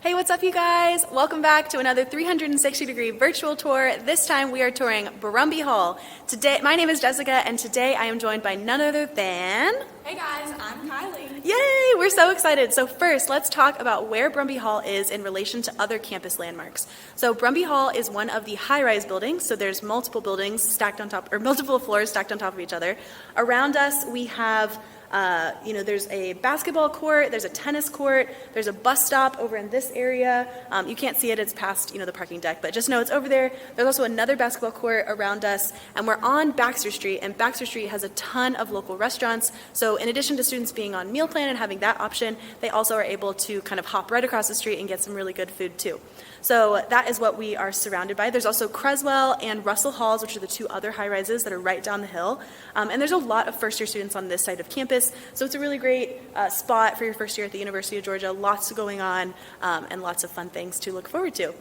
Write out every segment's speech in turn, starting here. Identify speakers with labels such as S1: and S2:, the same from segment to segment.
S1: Hey, what's up, you guys? Welcome back to another 360-degree virtual tour. This time we are touring Brumby Hall. Today, my name is Jessica, and today I am joined by none other than...
S2: Hey guys, I'm Kylie.
S1: Yay! We're so excited. So first, let's talk about where Brumby Hall is in relation to other campus landmarks. So Brumby Hall is one of the high-rise buildings, so there's multiple buildings stacked on top, or multiple floors stacked on top of each other. Around us, we have there's a basketball court, there's a tennis court, there's a bus stop over in this area. You can't see it, it's past, the parking deck, but just know it's over there. There's also another basketball court around us, and we're on Baxter Street, and Baxter Street has a ton of local restaurants. So in addition to students being on meal plan and having that option, they also are able to kind of hop right across the street and get some really good food too. So that is what we are surrounded by. There's also Creswell and Russell Halls, which are the two other high rises that are right down the hill. And there's a lot of first year students on this side of campus. So it's a really great spot for your first year at the University of Georgia. Lots going on and lots of fun things to look forward to.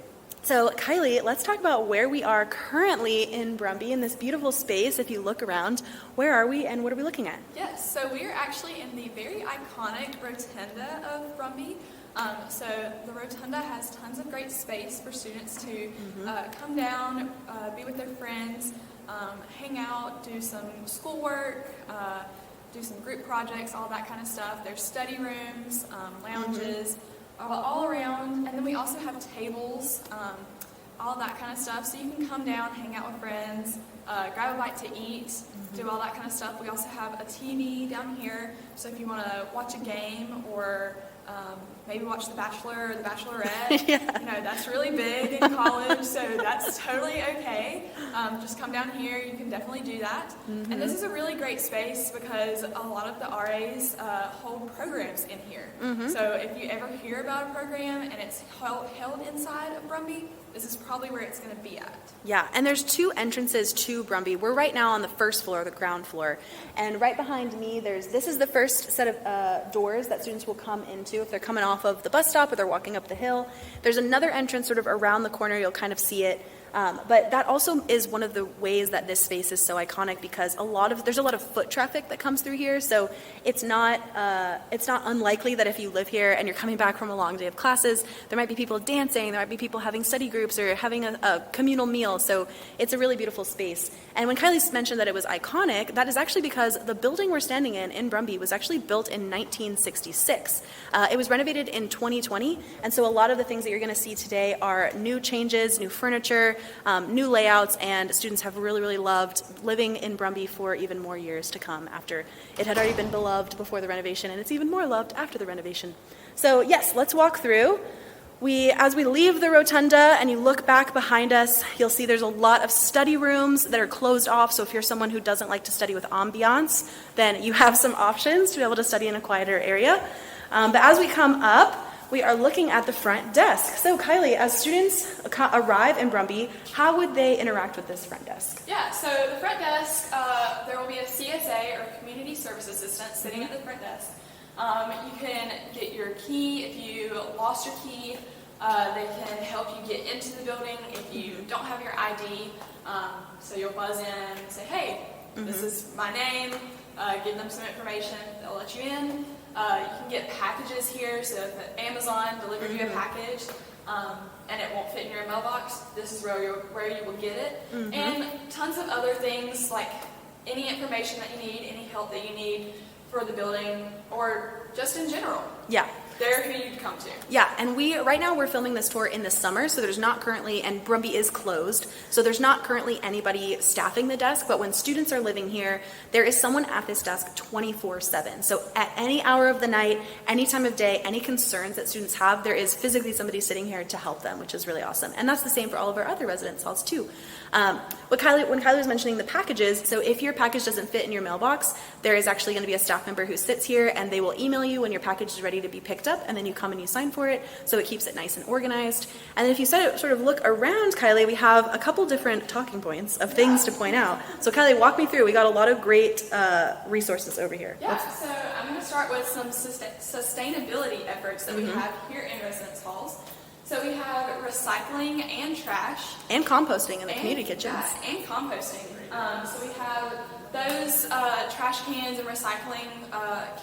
S1: So Kylie, let's talk about where we are currently in Brumby in this beautiful space. If you look around, where are we and what are we looking at?
S2: Yes, so we are actually in the very iconic Rotunda of Brumby. So the Rotunda has tons of great space for students to come down, be with their friends, hang out, do some schoolwork, do some group projects, all that kind of stuff. There's study rooms, lounges, all around. And then we also have tables, all that kind of stuff. So you can come down, hang out with friends, grab a bite to eat, do all that kind of stuff. We also have a TV down here. So if you want to watch a game or maybe watch The Bachelor or The Bachelorette.
S1: Yeah.
S2: That's really big in college, so that's totally okay. Just come down here, you can definitely do that. And this is a really great space because a lot of the RAs hold programs in here. So if you ever hear about a program and it's held inside of Brumby, this is probably where it's going to be at.
S1: Yeah, and there's two entrances to Brumby. We're right now on the first floor, the ground floor. And right behind me, this is the first set of doors that students will come into if they're coming off of the bus stop or they're walking up the hill. There's another entrance sort of around the corner. You'll kind of see it. But that also is one of the ways that this space is so iconic because there's a lot of foot traffic that comes through here. So it's not unlikely that if you live here and you're coming back from a long day of classes, there might be people dancing, there might be people having study groups or having a communal meal. So it's a really beautiful space. And when Kylie mentioned that it was iconic, that is actually because the building we're standing in Brumby, was actually built in 1966. It was renovated in 2020. And so a lot of the things that you're going to see today are new changes, new furniture, new layouts, and students have really, really loved living in Brumby for even more years to come after it had already been beloved before the renovation, and it's even more loved after the renovation. So yes, let's walk through. As we leave the Rotunda and you look back behind us, you'll see there's a lot of study rooms that are closed off, so if you're someone who doesn't like to study with ambiance, then you have some options to be able to study in a quieter area. But as we come up, we are looking at the front desk. So Kylie, as students arrive in Brumby, how would they interact with this front desk?
S2: Yeah, so the front desk, there will be a CSA or Community Service Assistant sitting at the front desk. You can get your key if you lost your key. They can help you get into the building if you don't have your ID. So you'll buzz in and say, hey, this is my name. Give them some information. They'll let you in. You can get packages here, so if Amazon delivered you a package and it won't fit in your mailbox, this is where you will get it. And tons of other things, like any information that you need, any help that you need for the building, or just in general.
S1: Yeah.
S2: They're who you'd come to.
S1: Yeah, and right now we're filming this tour in the summer, so there's not currently, and Brumby is closed, so there's not currently anybody staffing the desk, but when students are living here, there is someone at this desk 24/7. So at any hour of the night, any time of day, any concerns that students have, there is physically somebody sitting here to help them, which is really awesome. And that's the same for all of our other residence halls too. When Kylie was mentioning the packages, so if your package doesn't fit in your mailbox, there is actually going to be a staff member who sits here and they will email you when your package is ready to be picked up, and then you come and you sign for it, so it keeps it nice and organized. And then if you sort of look around, Kylie, we have a couple different talking points of things to point out. So Kylie, walk me through. We got a lot of great resources over here.
S2: Yeah, so I'm going to start with some sustainability efforts that we have here in residence halls. So we have recycling and trash.
S1: And composting in the community kitchens.
S2: Yeah, and composting. So we have those trash cans and recycling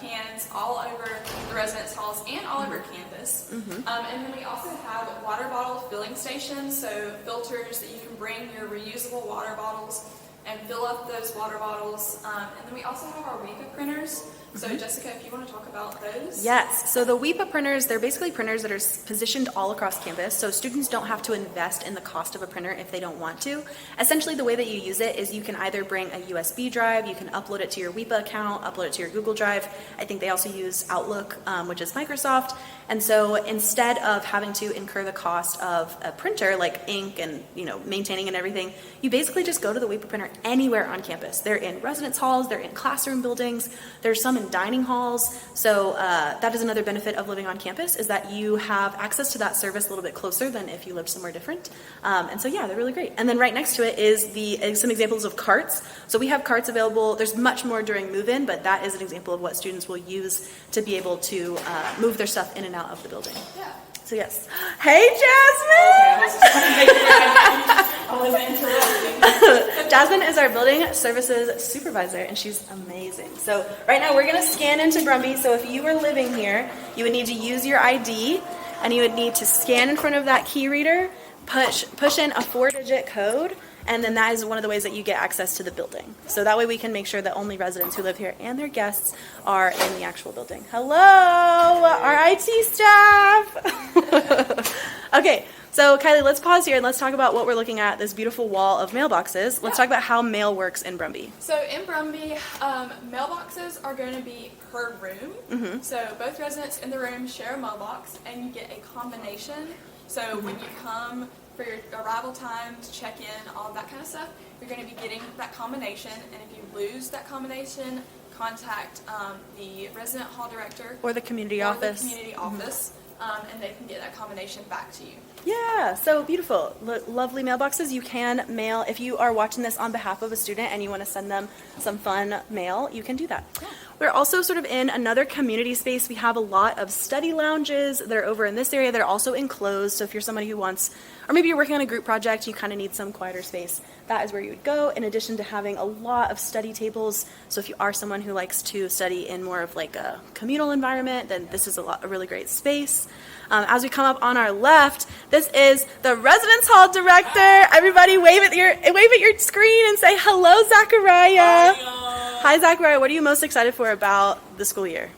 S2: cans all over the residence halls and all over campus. And then we also have water bottle filling stations, so filters that you can bring your reusable water bottles and fill up those water bottles. And then we also have our WEPA printers. So Jessica, if you want to talk about those.
S1: Yes, so the WEPA printers, they're basically printers that are positioned all across campus, so students don't have to invest in the cost of a printer if they don't want to. Essentially, the way that you use it is you can either bring a USB drive, you can upload it to your WEPA account, upload it to your Google Drive. I think they also use Outlook, which is Microsoft. And so instead of having to incur the cost of a printer, like ink and maintaining and everything, you basically just go to the WEPA printer anywhere on campus. They're in residence halls, they're in classroom buildings, there's some in dining halls. So that is another benefit of living on campus, is that you have access to that service a little bit closer than if you lived somewhere different. And so yeah, they're really great. And then right next to it is some examples of carts. So we have carts available. There's much more during move-in, but that is an example of what students will use to be able to move their stuff in and out of the building.
S2: Yeah.
S1: So yes. Hey, Jasmine! Jasmine is our building services supervisor, and she's amazing. So right now we're going to scan into Brumby. So if you were living here, you would need to use your ID, and you would need to scan in front of that key reader, push in a 4-digit code, and then that is one of the ways that you get access to the building. So that way we can make sure that only residents who live here and their guests are in the actual building. Hello, our IT staff. Okay, so Kylie, let's pause here and let's talk about what we're looking at, this beautiful wall of mailboxes. Let's talk about how mail works in Brumby.
S2: So in Brumby, mailboxes are going to be per room. So both residents in the room share a mailbox, and you get a combination. So when you come for your arrival time, to check in, all of that kind of stuff, you're going to be getting that combination. And if you lose that combination, contact the resident hall director
S1: Or the community office.
S2: And they can get that combination back to you.
S1: Yeah, so beautiful. Lovely mailboxes. You can mail, if you are watching this on behalf of a student and you want to send them some fun mail, you can do that. Yeah. We're also sort of in another community space. We have a lot of study lounges that are over in this area that are also enclosed. So if you're somebody who wants, or maybe you're working on a group project, you kind of need some quieter space, that is where you would go, in addition to having a lot of study tables. So if you are someone who likes to study in more of like a communal environment, then this is a really great space. As we come up on our left, this is the residence hall director. Everybody wave at your screen and say hello, Zachariah. Hi, Zachariah. What are you most excited for about the school year?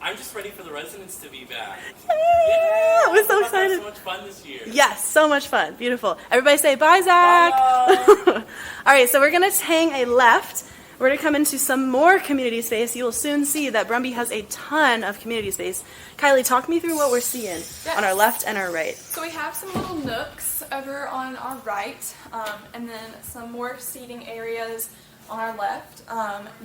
S3: I'm just ready for the residents to be back.
S1: Yeah, we're so excited.
S3: So much fun this year.
S1: Yes, so much fun. Beautiful. Everybody say bye, Zach. Bye, all right, so we're going to hang a left. We're going to come into some more community space. You will soon see that Brumby has a ton of community space. Kylie, talk me through what we're seeing on our left and our right.
S2: So we have some little nooks over on our right, and then some more seating areas on our left.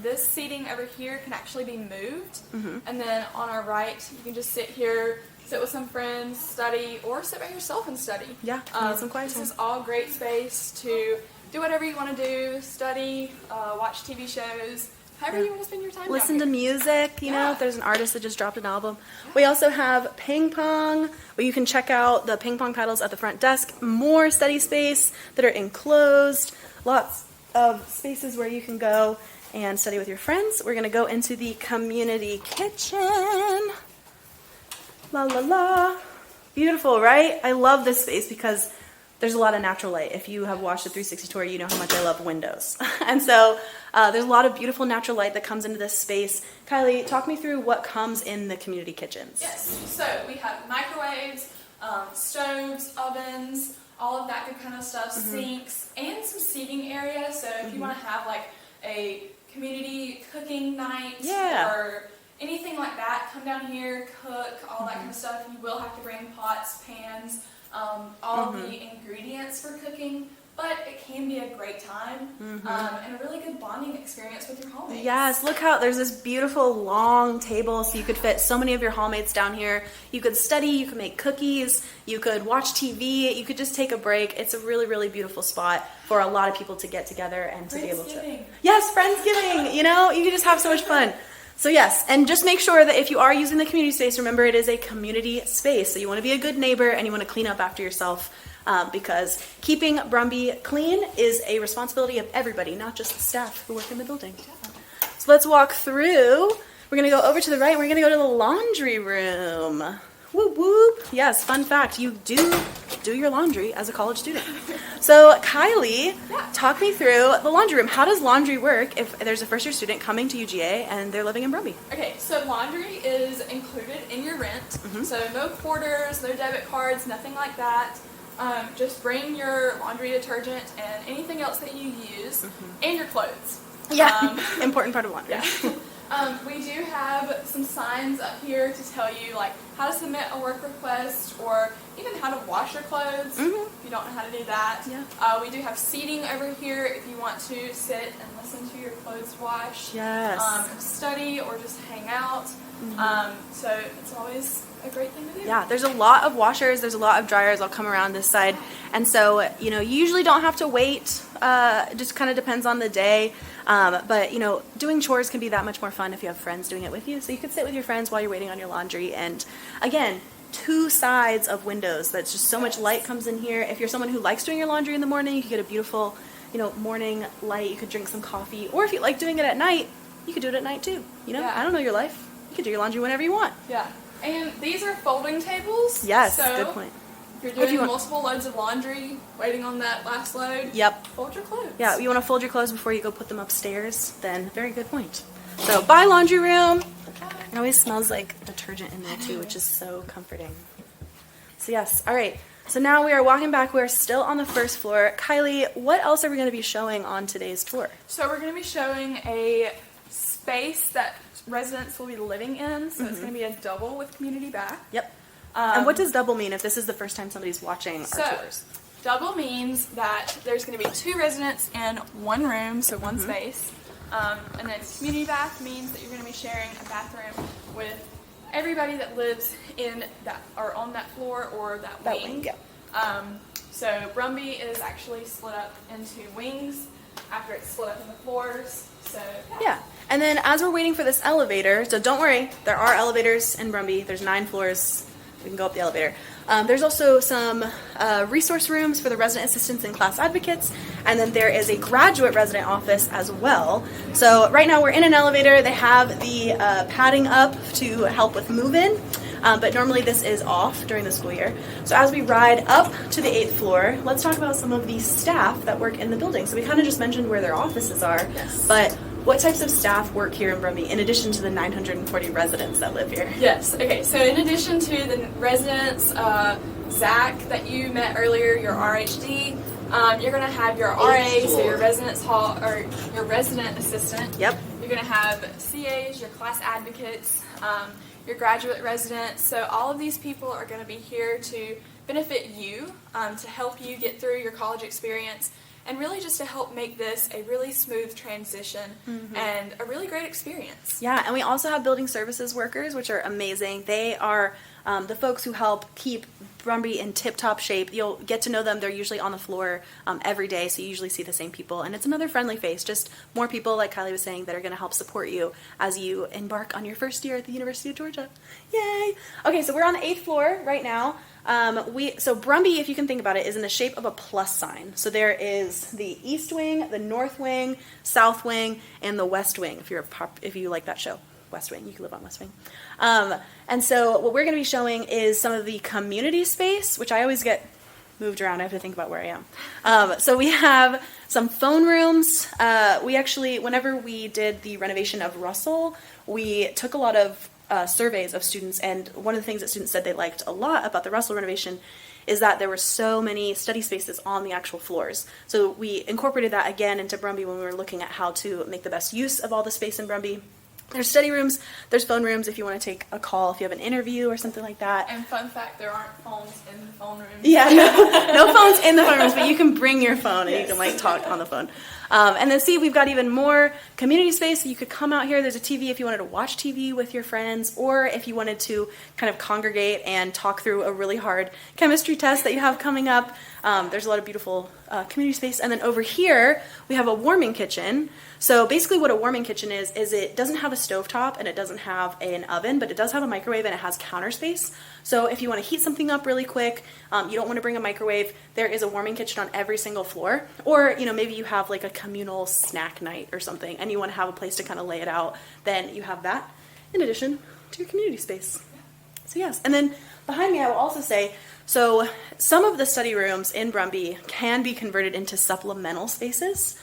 S2: This seating over here can actually be moved, and then on our right, you can just sit here, sit with some friends, study, or sit by yourself and study.
S1: Yeah, need some quiet time.
S2: This is all great space to do whatever you want to do, study, watch TV shows, however you want to spend your time.
S1: Listen to music, you know, if there's an artist that just dropped an album. We also have ping pong, where you can check out the ping pong paddles at the front desk. More study space that are enclosed. Lots of spaces where you can go and study with your friends. We're going to go into the community kitchen. La la la. Beautiful, right? I love this space because there's a lot of natural light. If you have watched the 360 tour, you know how much I love windows. And so there's a lot of beautiful natural light that comes into this space. Kylie, talk me through what comes in the community kitchens.
S2: Yes, so we have microwaves, stoves, ovens, all of that good kind of stuff, sinks, and some seating areas. So if you want to have like a community cooking night or anything like that, come down here, cook, all that kind of stuff. You will have to bring pots, pans, all the ingredients for cooking, but it can be a great time and a really good bonding experience with your hallmates.
S1: Yes, look how there's this beautiful long table, so you could fit so many of your hallmates down here. You could study, you could make cookies, you could watch TV, you could just take a break. It's a really, really beautiful spot for a lot of people to get together and to be able to. Yes, Friendsgiving, you know, you can just have so much fun. So yes, and just make sure that if you are using the community space, remember it is a community space. So you want to be a good neighbor and you want to clean up after yourself because keeping Brumby clean is a responsibility of everybody, not just the staff who work in the building. So let's walk through. We're going to go over to the right. We're going to go to the laundry room. Whoop whoop. Yes, fun fact, you do your laundry as a college student. So Kylie, talk me through the laundry room. How does laundry work if there's a first-year student coming to UGA and they're living in Brumby?
S2: Okay, so laundry is included in your rent. So no quarters, no debit cards, nothing like that. Just bring your laundry detergent and anything else that you use and your clothes.
S1: Yeah, important part of laundry.
S2: Yeah. We do have some signs up here to tell you like how to submit a work request or even how to wash your clothes if you don't know how to do that. Yeah. We do have seating over here if you want to sit and listen to your clothes wash.
S1: Yes.
S2: Study or just hang out. So it's always a great thing to do.
S1: Yeah, there's a lot of washers, there's a lot of dryers. I'll come around this side. And so, you usually don't have to wait. It just kind of depends on the day. But, doing chores can be that much more fun if you have friends doing it with you. So you could sit with your friends while you're waiting on your laundry. And again, 2 sides of windows. That's just so much light comes in here. If you're someone who likes doing your laundry in the morning, you could get a beautiful, morning light. You could drink some coffee. Or if you like doing it at night, you could do it at night too. I don't know your life. You could do your laundry whenever you want.
S2: Yeah. And these are folding tables.
S1: Yes,
S2: so
S1: good point.
S2: If you're doing multiple loads of laundry, waiting on that last load, fold your clothes.
S1: Yeah, you want to fold your clothes before you go put them upstairs, then very good point. So, bye laundry room. It always smells like detergent in there too, which is so comforting. So yes, all right. So now we are walking back. We're still on the first floor. Kylie, what else are we going to be showing on today's tour?
S2: So we're going to be showing a space that residents will be living in. So it's going to be a double with community bath.
S1: Yep. And what does double mean if this is the first time somebody's watching our tours?
S2: Double means that there's going to be 2 residents in one room, so one space. And then community bath means that you're going to be sharing a bathroom with everybody that lives in that or on that floor or that wing.
S1: Yeah.
S2: So Brumby is actually split up into wings after it's split up in the floors. So
S1: yeah. And then as we're waiting for this elevator, so don't worry, there are elevators in Brumby. There's 9 floors. We can go up the elevator. There's also some resource rooms for the resident assistants and class advocates, and then there is a graduate resident office as well. So right now we're in an elevator. They have the padding up to help with move-in, but normally this is off during the school year. So as we ride up to the 8th floor, let's talk about some of the staff that work in the building. So we kind of just mentioned where their offices are, but what types of staff work here in Brumby in addition to the 940 residents that live here?
S2: Yes, okay, so in addition to the residents, Zach that you met earlier, your RHD, you're going to have your RA, so your residence hall, or your resident assistant.
S1: Yep.
S2: You're going to have CAs, your class advocates, your graduate residents. So all of these people are going to be here to benefit you, to help you get through your college experience, and really just to help make this a really smooth transition and a really great experience.
S1: Yeah, and we also have building services workers, which are amazing. They are the folks who help keep Brumby in tip-top shape. You'll get to know them. They're usually on the floor every day, so you usually see the same people. And it's another friendly face, just more people, like Kylie was saying, that are going to help support you as you embark on your first year at the University of Georgia. Yay! Okay, so we're on the 8th floor right now. So Brumby, if you can think about it, is in the shape of a plus sign. So there is the east wing, the north wing, south wing, and the west wing. If you like that show, West Wing, you can live on West Wing. And so what we're going to be showing is some of the community space, which I always get moved around. I have to think about where I am. So we have some phone rooms. We actually, whenever we did the renovation of Russell, we took a lot of surveys of students, and one of the things that students said they liked a lot about the Russell renovation is that there were so many study spaces on the actual floors. So we incorporated that again into Brumby when we were looking at how to make the best use of all the space in Brumby. There's study rooms, there's phone rooms if you want to take a call, if you have an interview or something like that.
S2: And fun fact, there aren't phones in the phone rooms.
S1: Yeah, no phones in the phone rooms, but you can bring your phone and you can talk on the phone. And then see, we've got even more community space. So you could come out here. There's a TV if you wanted to watch TV with your friends, or if you wanted to kind of congregate and talk through a really hard chemistry test that you have coming up. There's a lot of beautiful community space. And then over here, we have a warming kitchen. So basically what a warming kitchen is it doesn't have a stovetop and it doesn't have an oven, but it does have a microwave and it has counter space. So if you want to heat something up really quick, you don't want to bring a microwave, there is a warming kitchen on every single floor. Or, maybe you have like a communal snack night or something and you want to have a place to kind of lay it out, then you have that in addition to your community space. So yes, and then behind me I will also say, so some of the study rooms in Brumby can be converted into supplemental spaces.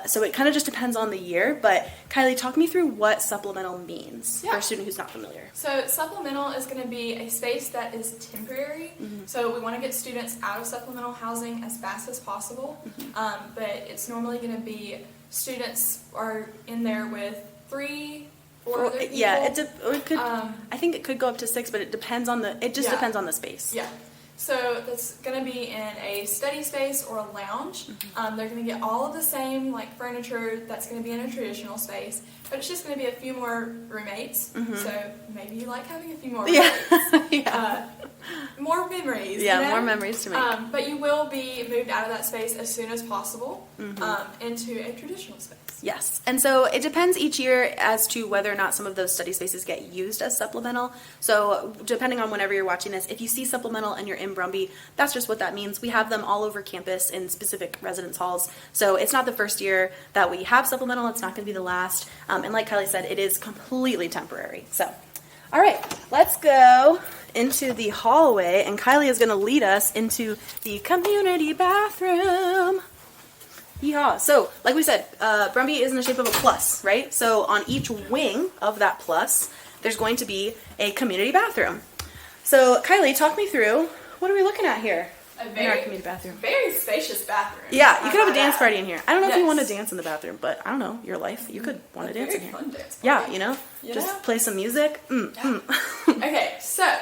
S1: So it kind of just depends on the year, but Kylie, talk me through what supplemental means for a student who's not familiar.
S2: So supplemental is going to be a space that is temporary. So we want to get students out of supplemental housing as fast as possible, but it's normally going to be students are in there with 3, 4 other people.
S1: Yeah, it could. I think it could go up to 6, but it depends on the. It just depends on the space.
S2: Yeah. So that's going to be in a study space or a lounge. They're going to get all of the same furniture that's going to be in a traditional space, but it's just going to be a few more roommates. So maybe you like having a few more roommates. More memories.
S1: Yeah, more memories to make.
S2: But you will be moved out of that space as soon as possible into a traditional space.
S1: Yes, and so it depends each year as to whether or not some of those study spaces get used as supplemental. So depending on whenever you're watching this, if you see supplemental and you're in Brumby, that's just what that means. We have them all over campus in specific residence halls. So it's not the first year that we have supplemental. It's not going to be the last. And like Kylie said, it is completely temporary. So, all right, let's go into the hallway, and Kylie is going to lead us into the community bathroom. Yeah, so like we said, Brumby is in the shape of a plus, right? So on each wing of that plus, there's going to be a community bathroom. So Kylie, talk me through, what are we looking at here in our community bathroom?
S2: Very spacious bathroom.
S1: Yeah, you could have a dance party in here. I don't know if you want to dance in the bathroom, but I don't know, your life, you could want to dance in here.
S2: Fun dance party.
S1: Yeah, just play some music.
S2: Okay, so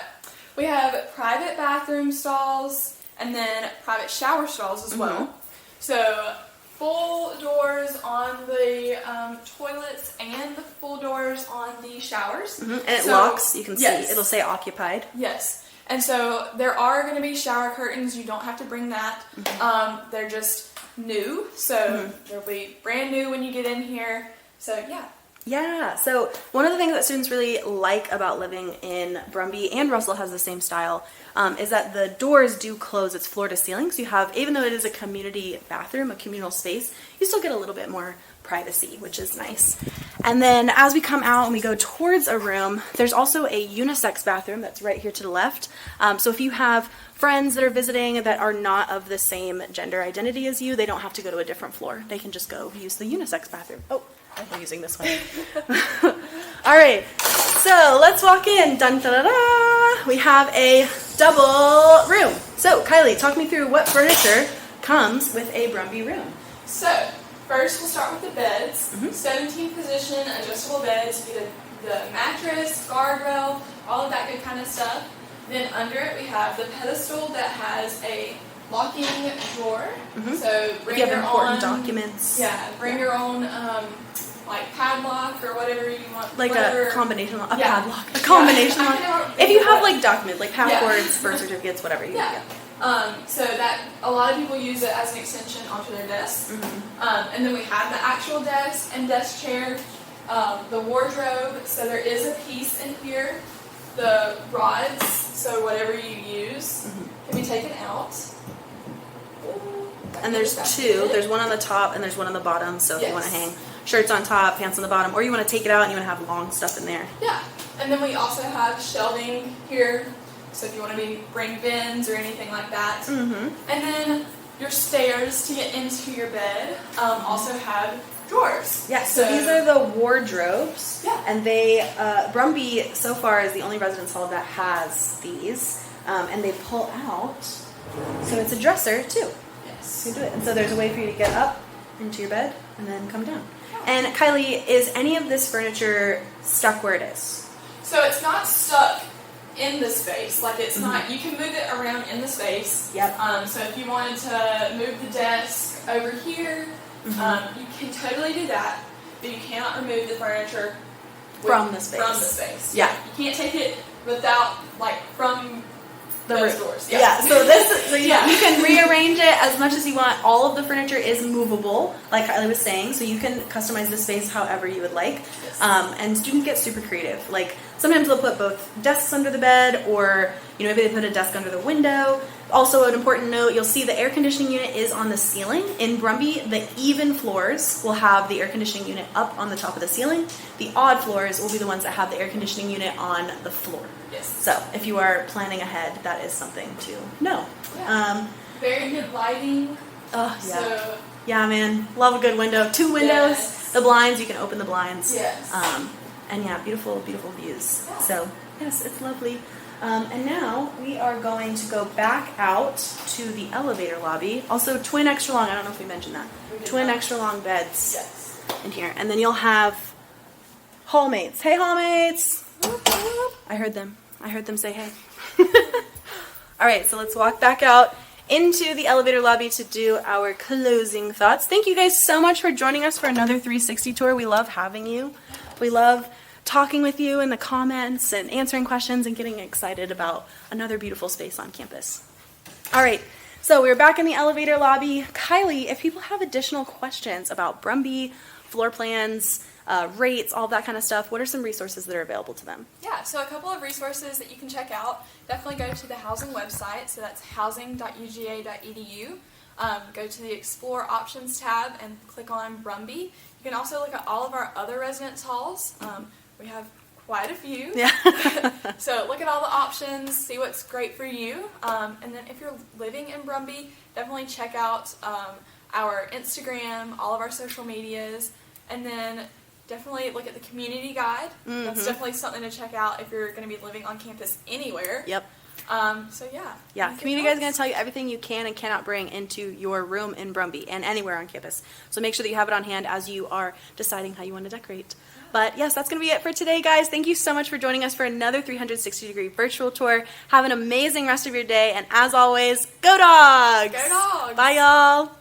S2: we have private bathroom stalls and then private shower stalls as well. So full doors on the toilets and the full doors on the showers.
S1: And it locks, you can see, it'll say occupied.
S2: Yes. And so there are going to be shower curtains. You don't have to bring that. They're just new. So they'll be brand new when you get in here. So yeah.
S1: Yeah, so one of the things that students really like about living in Brumby, and Russell has the same style, is that the doors do close. It's floor to ceiling, so you have, even though it is a community bathroom, a communal space, you still get a little bit more privacy, which is nice. And then as we come out and we go towards a room, there's also a unisex bathroom that's right here to the left. So if you have friends that are visiting that are not of the same gender identity as you, they don't have to go to a different floor. They can just go use the unisex bathroom. Oh, I'm using this one. All right, so let's walk in. Dun, da, da, da. We have a double room. So Kylie, talk me through what furniture comes with a Brumby room.
S2: So first we'll start with the beds. 17 position adjustable beds. The mattress, guardrail, all of that good kind of stuff. Then under it we have the pedestal that has a locking drawer. So bring
S1: you have
S2: your
S1: important
S2: own
S1: documents.
S2: Yeah, bring your own padlock or whatever you want.
S1: Like
S2: whatever.
S1: a combination lock, padlock, a combination lock. If you have documents, like passports, birth certificates, whatever you get.
S2: So that a lot of people use it as an extension onto their desk. And then we have the actual desk and desk chair, the wardrobe. So there is a piece in here. The rods, so whatever you use, can be taken out.
S1: And there's two. There's one on the top and there's one on the bottom. So if you want to hang shirts on top, pants on the bottom, or you want to take it out and you want to have long stuff in there.
S2: Yeah. And then we also have shelving here. So if you want to bring bins or anything like that. And then your stairs to get into your bed also have drawers.
S1: Yeah, so these are the wardrobes.
S2: Yeah.
S1: And they, Brumby so far is the only residence hall that has these. And they pull out. So it's a dresser too.
S2: Yes.
S1: You can do it. And so there's a way for you to get up into your bed and then come down. And Kylie, is any of this furniture stuck where it is?
S2: So it's not stuck in the space. Like it's not, you can move it around in the space.
S1: Yep.
S2: So if you wanted to move the desk over here, you can totally do that, but you cannot remove the furniture
S1: from the space.
S2: From the space.
S1: Yeah.
S2: You can't take it without, from Those doors,
S1: Yeah. So you can rearrange it as much as you want. All of the furniture is movable, like Kylie was saying, so you can customize the space however you would like.
S2: Yes.
S1: And students get super creative. Like sometimes they'll put both desks under the bed, or maybe they put a desk under the window. Also, an important note, you'll see the air conditioning unit is on the ceiling. In Brumby, the even floors will have the air conditioning unit up on the top of the ceiling. The odd floors will be the ones that have the air conditioning unit on the floor.
S2: Yes.
S1: So if you are planning ahead, that is something to know.
S2: Yeah. Very good lighting.
S1: Oh, yeah.
S2: So,
S1: Yeah, man. Love a good window. 2 windows.
S2: Yes.
S1: The blinds, you can open the blinds.
S2: yes.
S1: And yeah, beautiful, beautiful views.
S2: Yeah.
S1: So, yes, it's lovely. And now we are going to go back out to the elevator lobby. Also, twin extra long. I don't know if we mentioned that.
S2: We did
S1: Twin
S2: not.
S1: extra long beds
S2: Yes.
S1: in here. And then you'll have hallmates. Hey, hallmates. I heard them. I heard them say hey. All right, so let's walk back out into the elevator lobby to do our closing thoughts. Thank you guys so much for joining us for another 360 tour. We love having you. We love talking with you in the comments and answering questions and getting excited about another beautiful space on campus. All right, so we're back in the elevator lobby. Kylie, if people have additional questions about Brumby, floor plans, rates, all that kind of stuff, what are some resources that are available to them?
S2: Yeah, so a couple of resources that you can check out. Definitely go to the housing website, so that's housing.uga.edu. Go to the Explore Options tab and click on Brumby. You can also look at all of our other residence halls. We have quite a few.
S1: Yeah.
S2: So look at all the options, see what's great for you. And then if you're living in Brumby, definitely check out our Instagram, all of our social medias, and then definitely look at the community guide. That's definitely something to check out if you're going to be living on campus anywhere.
S1: Yep.
S2: So yeah.
S1: Yeah,
S2: Anything
S1: community guide is
S2: else?
S1: going to tell you everything you can and cannot bring into your room in Brumby and anywhere on campus. So make sure that you have it on hand as you are deciding how you want to decorate. But yes, that's going to be it for today, guys. Thank you so much for joining us for another 360-degree virtual tour. Have an amazing rest of your day. And as always, go dogs!
S2: Go dogs!
S1: Bye, y'all!